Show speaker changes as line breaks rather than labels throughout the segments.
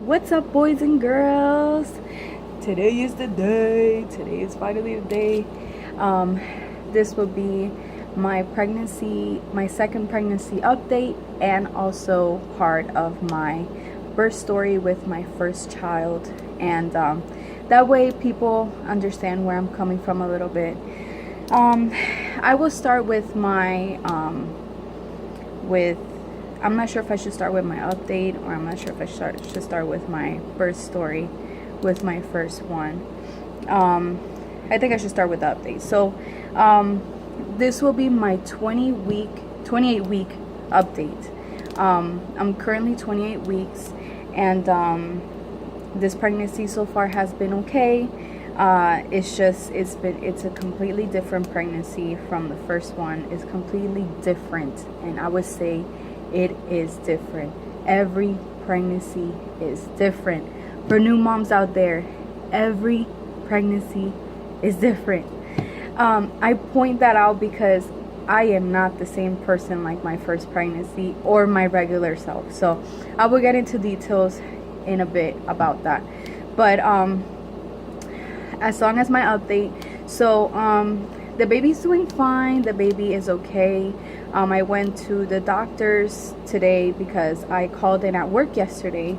What's up, boys and girls? Today is the day. Today is finally the day. This will be my second pregnancy update, and also part of my birth story with my first child. And that way people understand where I'm coming from a little bit. I will start with I'm not sure if I should start with my update, or I'm not sure if I should start with my birth story with my first one. I think I should start with the update. So this will be my 28-week update. I'm currently 28 weeks, and this pregnancy so far has been okay. It's a completely different pregnancy from the first one. It's completely different, and I would say it is different. Every pregnancy is different. For new moms out there, every pregnancy is different. I point that out because I am not the same person like my first pregnancy or my regular self. So I will get into details in a bit about that. But as long as my update, so the baby's doing fine. The baby is okay. I went to the doctors today because I called in at work yesterday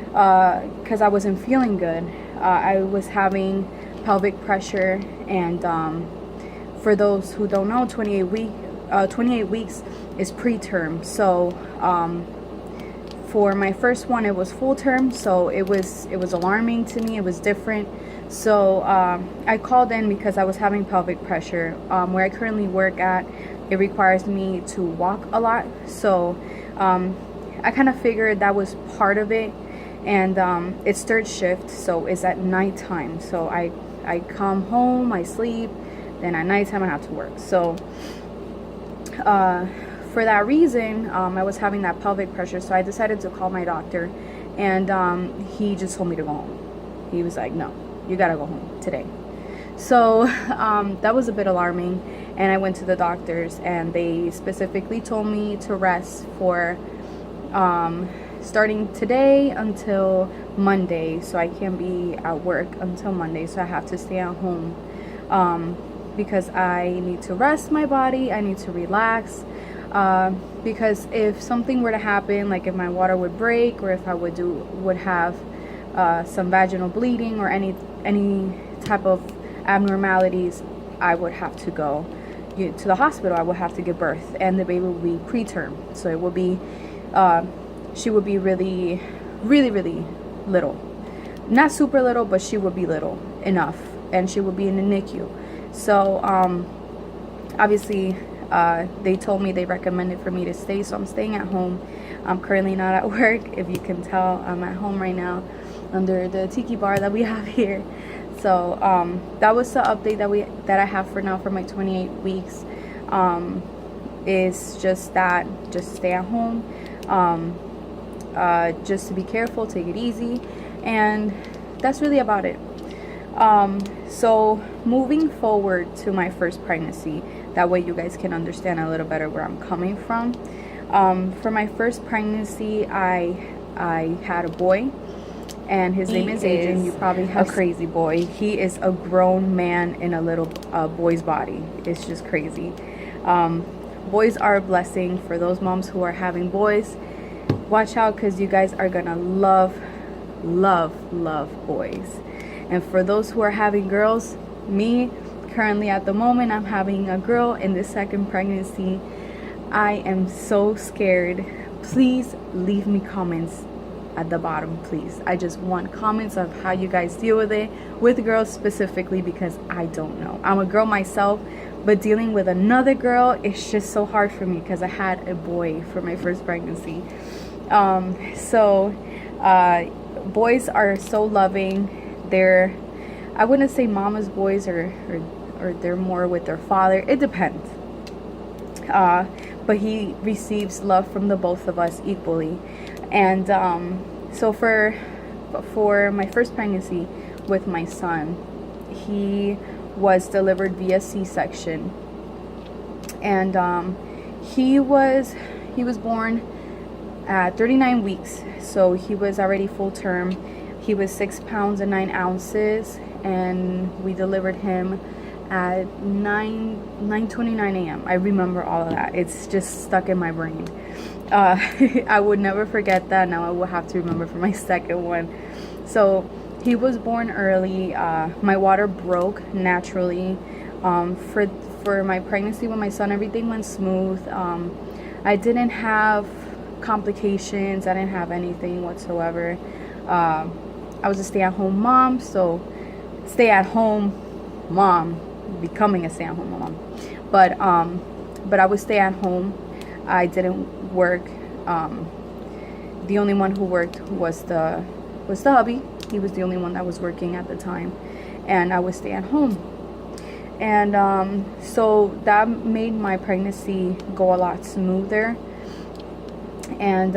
because I wasn't feeling good. I was having pelvic pressure, and for those who don't know, 28 weeks is preterm. So for my first one, it was full term, so it was alarming to me. It was different. So I called in because I was having pelvic pressure. Where I currently work at, it requires me to walk a lot. So I kind of figured that was part of it. And it's third shift, so it's at nighttime. So I come home, I sleep, then at nighttime I have to work. So for that reason, I was having that pelvic pressure. So I decided to call my doctor, and he just told me to go home. He was like, no, you gotta go home today. So that was a bit alarming, and I went to the doctors, and they specifically told me to rest for starting today until Monday. So I can't be at work until Monday, so I have to stay at home because I need to rest my body. I need to relax because if something were to happen, like if my water would break, or if I would have some vaginal bleeding or any type of abnormalities, I would have to go to the hospital. I would have to give birth, and the baby will be preterm, so it will be she would be really little, not super little, but she would be little enough, and she would be in the NICU. So obviously they told me, they recommended for me to stay, so I'm staying at home. I'm currently not at work. If you can tell, I'm at home right now under the tiki bar that we have here. So that was the update that I have for now for my 28 weeks. Is just that, just stay at home, just to be careful, take it easy, and that's really about it. So moving forward to my first pregnancy, that way you guys can understand a little better where I'm coming from. For my first pregnancy, I had a boy, and his name is Adrian. You probably have a crazy boy. He is a grown man in a little boy's body. It's just crazy. Boys are a blessing. For those moms who are having boys, watch out, because you guys are gonna love boys. And for those who are having girls, me currently at the moment, I'm having a girl in this second pregnancy. I am so scared. Please leave me comments at the bottom, please. I just want comments of how you guys deal with it, with girls specifically, because I don't know. I'm a girl myself, but dealing with another girl, it's just so hard for me because I had a boy for my first pregnancy. Boys are so loving. I wouldn't say mama's boys, or they're more with their father. It depends. But he receives love from the both of us equally. And so for my first pregnancy with my son, he was delivered via C-section, and he was born at 39 weeks. So he was already full term. He was 6 pounds and 9 ounces, and we delivered him at 9:29 a.m. I remember all of that. It's just stuck in my brain. I would never forget that. Now I will have to remember for my second one. So he was born early. My water broke naturally. For my pregnancy with my son, everything went smooth. I didn't have complications. I didn't have anything whatsoever. I was a stay-at-home mom, so stay-at-home mom, becoming a stay-at-home mom. But I would stay at home. I didn't work. The only one who worked was the hubby. He was the only one that was working at the time, and I would stay at home. And so that made my pregnancy go a lot smoother. And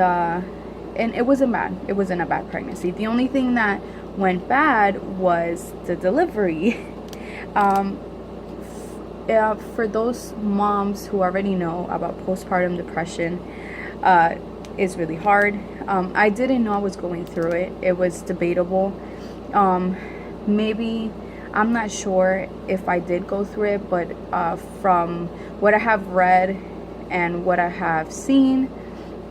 it wasn't bad. It wasn't a bad pregnancy. The only thing that went bad was the delivery. For those moms who already know about postpartum depression, it's really hard. I didn't know I was going through it. It was debatable. Maybe, I'm not sure if I did go through it, but from what I have read and what I have seen,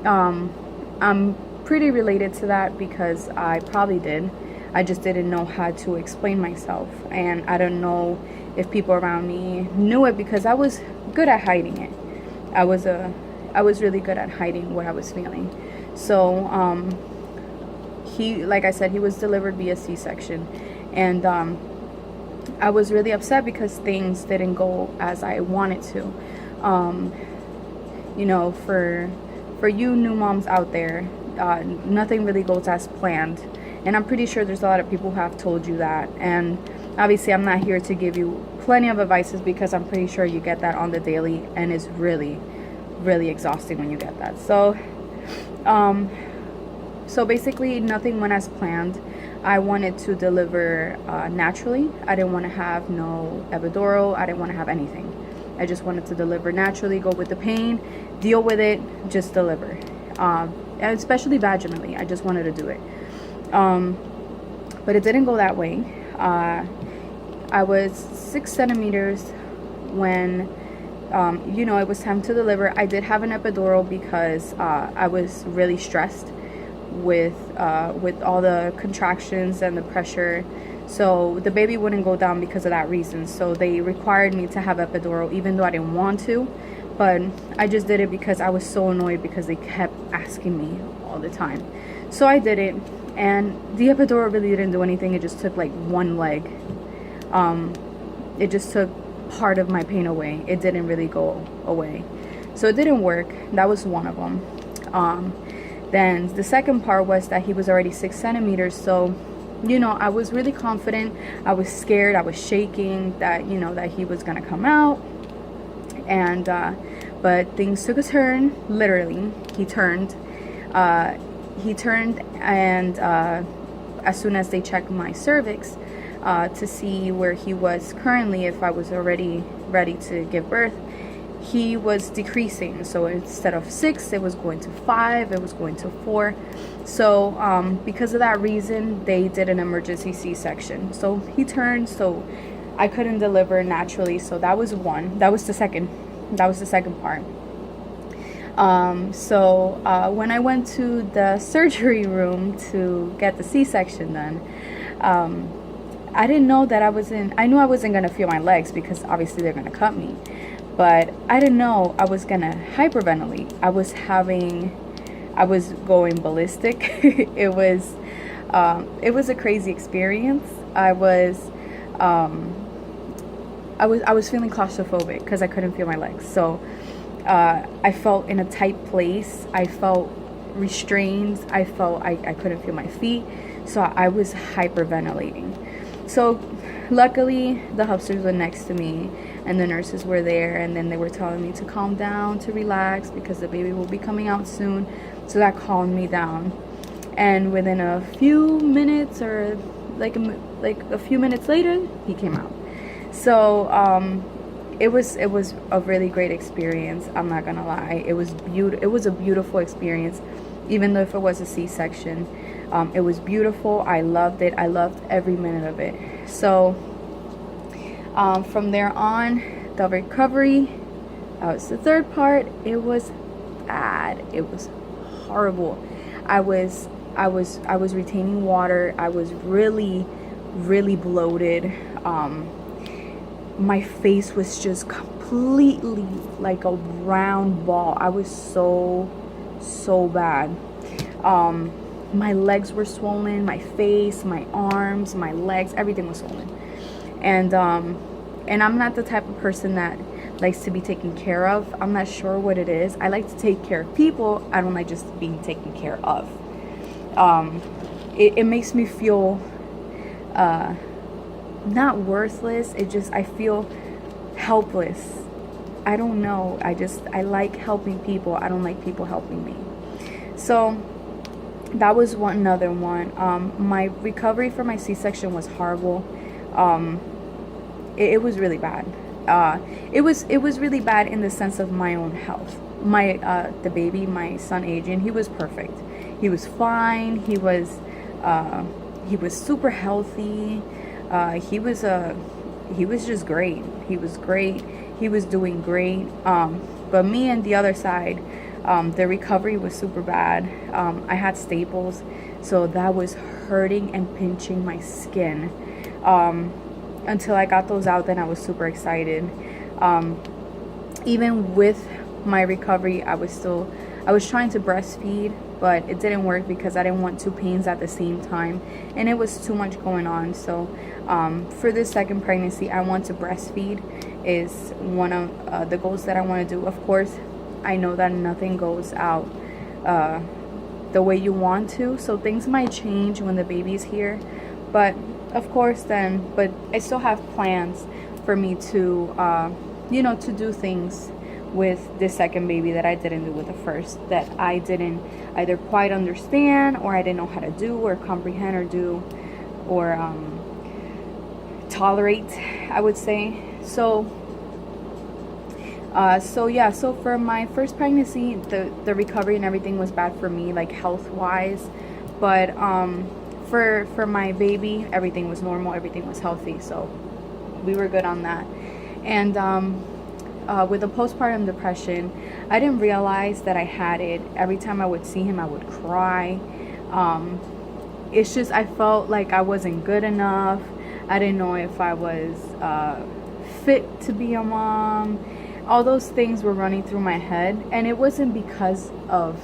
I'm pretty related to that, because I probably did. I just didn't know how to explain myself, and I don't know if people around me knew it, because I was good at hiding it. I was really good at hiding what I was feeling. So like I said, he was delivered via C-section, and I was really upset because things didn't go as I wanted to. You know, for you new moms out there, nothing really goes as planned, and I'm pretty sure there's a lot of people who have told you that. And obviously I'm not here to give you plenty of advices, because I'm pretty sure you get that on the daily, and it's really, really exhausting when you get that. So basically nothing went as planned. I wanted to deliver naturally. I didn't want to have no epidural. I didn't want to have anything. I just wanted to deliver naturally, go with the pain, deal with it, just deliver. And especially vaginally, I just wanted to do it. But it didn't go that way. I was 6 centimeters when, you know, it was time to deliver. I did have an epidural because I was really stressed with all the contractions and the pressure. So the baby wouldn't go down because of that reason. So they required me to have epidural, even though I didn't want to. But I just did it because I was so annoyed, because they kept asking me all the time. So I did it, and the epidural really didn't do anything. It just took like one leg. It just took part of my pain away. It didn't really go away. So it didn't work. That was one of them. Then the second part was that he was already 6 centimeters. So, you know, I was really confident. I was scared. I was shaking that, you know, that he was going to come out. And, but things took a turn. Literally, he turned. And as soon as they checked my cervix to see where he was currently, if I was already ready to give birth, he was decreasing. So instead of 6, it was going to 5, it was going to 4. So because of that reason, they did an emergency C-section. So he turned, so I couldn't deliver naturally. So that was one. That was the second part. So when I went to the surgery room to get the C-section done, I didn't know that I knew I wasn't going to feel my legs, because obviously they're going to cut me. But I didn't know I was going to hyperventilate. I was going ballistic. It was a crazy experience. I was feeling claustrophobic because I couldn't feel my legs. So I felt in a tight place. I felt restrained. I felt I couldn't feel my feet. So I was hyperventilating. So luckily the hubsters were next to me, and the nurses were there, and then they were telling me to calm down, to relax, because the baby will be coming out soon. So that calmed me down. And within a few minutes, or like a few minutes later, he came out. So it was a really great experience. I'm not gonna lie. It was a beautiful experience. even though if it was a C-section. It was beautiful. I loved it. I loved every minute of it. So from there on, the recovery, that was the third part. It was bad. It was horrible. I was retaining water. I was really bloated. My face was just completely like a round ball. I was so bad. My legs were swollen, my face, my arms, my legs, everything was swollen. And I'm not the type of person that likes to be taken care of. I'm not sure what it is. I like to take care of people. I don't like just being taken care of. It makes me feel not worthless. I feel helpless. I don't know. I like helping people. I don't like people helping me. So that was another one. My recovery for my C-section was horrible. It was really bad. It was really bad in the sense of my own health. The baby, my son Adrian, he was perfect. He was fine. He was super healthy. He was just great. He was great. He was doing great. But me and the other side, the recovery was super bad. I had staples, so that was hurting and pinching my skin. Until I got those out, then I was super excited. Even with my recovery, I was trying to breastfeed, but it didn't work because I didn't want two pains at the same time, and it was too much going on. So for this second pregnancy, I want to breastfeed is one of the goals that I want to do. Of course, I know that nothing goes out the way you want to, so things might change when the baby's here. But of course, but I still have plans for me to, to do things with this second baby that I didn't do with the first, that I didn't either quite understand, or I didn't know how to do, or comprehend, or do, or tolerate, I would say. So for my first pregnancy, the recovery and everything was bad for me, like health wise, but for my baby, everything was normal, everything was healthy, so we were good on that. And with the postpartum depression, I didn't realize that I had it. Every time I would see him, I would cry. It's just, I felt like I wasn't good enough. I didn't know if I was fit to be a mom. All those things were running through my head, and it wasn't because of,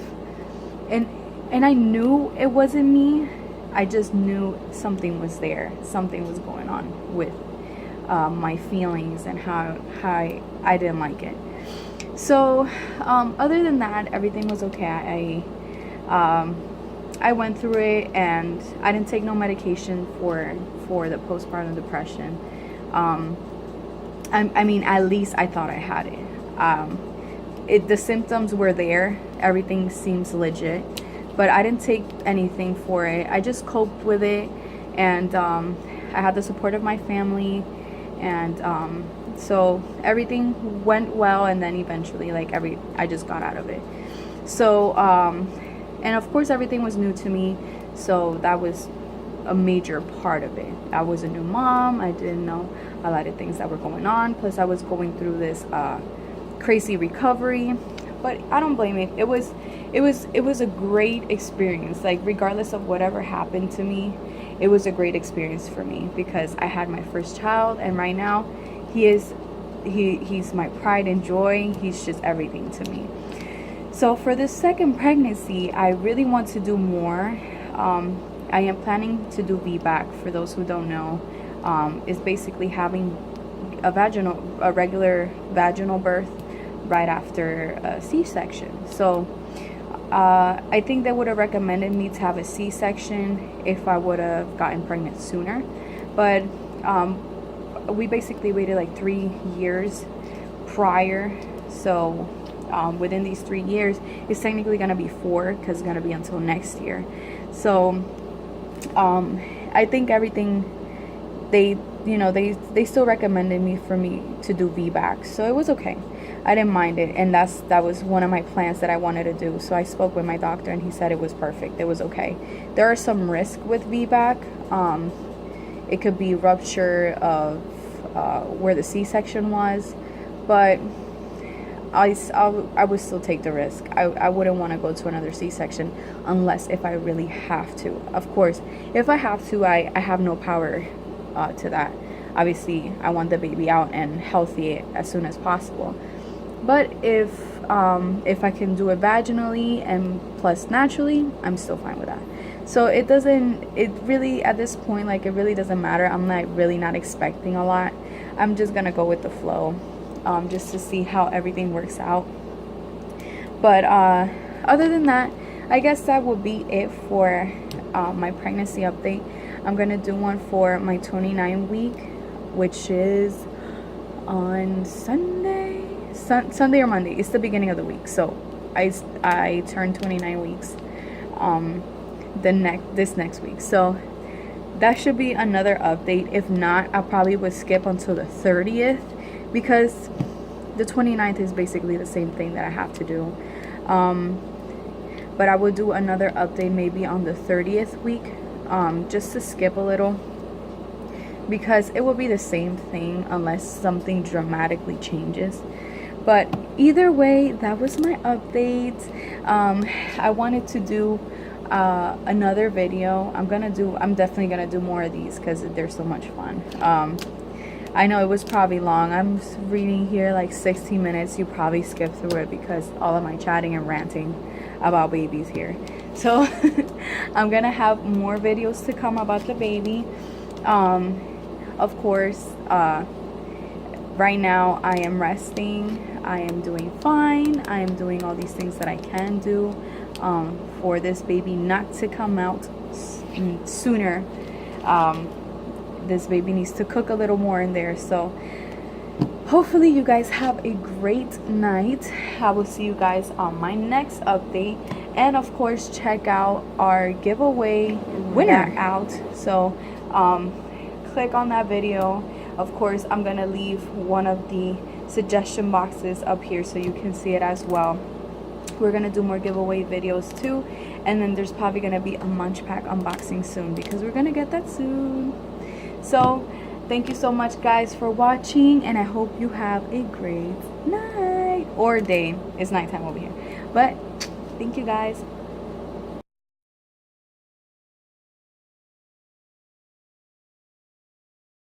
and I knew it wasn't me. I just knew something was there. Something was going on with my feelings and how I didn't like it. So other than that, everything was okay. I went through it, and I didn't take no medication for the postpartum depression. I mean, at least I thought I had it. The symptoms were there. Everything seems legit, but I didn't take anything for it. I just coped with it, and I had the support of my family, and so everything went well. And then eventually, I just got out of it. So and of course, everything was new to me, so that was a major part of it. I was a new mom. I didn't know a lot of things that were going on, plus I was going through this crazy recovery, but I don't blame it. It was a great experience. Like, regardless of whatever happened to me, it was a great experience for me, because I had my first child, and right now he's my pride and joy. He's just everything to me. So for this second pregnancy, I really want to do more. I am planning to do VBAC. For those who don't know, is basically having a regular vaginal birth right after a C-section. So I think they would have recommended me to have a C-section if I would have gotten pregnant sooner, but we basically waited like 3 years prior. So within these 3 years, it's technically going to be 4, because it's going to be until next year. So I think everything, they still recommended me to do VBAC, so it was okay. I didn't mind it, and that was one of my plans that I wanted to do. So I spoke with my doctor, and he said it was perfect. It was okay. There are some risks with VBAC. It could be rupture of where the C-section was, but I would still take the risk. I wouldn't want to go to another C-section unless if I really have to. Of course, if I have to, I have no power to that. Obviously, I want the baby out and healthy as soon as possible. But if I can do it vaginally and plus naturally, I'm still fine with that. So it really, at this point, like, it really doesn't matter. I'm not expecting a lot. I'm just gonna go with the flow, just to see how everything works out. But other than that, I guess that will be it for my pregnancy update. I'm gonna do one for my 29 week, which is on Sunday or Monday. It's the beginning of the week, so I turned 29 weeks this next week. So that should be another update. If not, I probably would skip until the 30th, because the 29th is basically the same thing that I have to do. But I will do another update maybe on the 30th week, just to skip a little, because it will be the same thing unless something dramatically changes. But either way, that was my update. I wanted to do another video. I'm definitely gonna do more of these because they're so much fun. I know it was probably long. I'm reading here like 16 minutes. You probably skipped through it because all of my chatting and ranting about babies here. So I'm gonna have more videos to come about the baby. Of course, right now I am resting. I am doing fine. I am doing all these things that I can do for this baby not to come out sooner. This baby needs to cook a little more in there. So hopefully you guys have a great night. I will see you guys on my next update. And of course, check out our giveaway winner out. So click on that video. Of course, I'm gonna leave one of the suggestion boxes up here so you can see it as well. We're gonna do more giveaway videos too, and then there's probably gonna be a munch pack unboxing soon because we're gonna get that soon. So thank you so much guys for watching, and I hope you have a great night or day. It's nighttime over here, but thank you guys.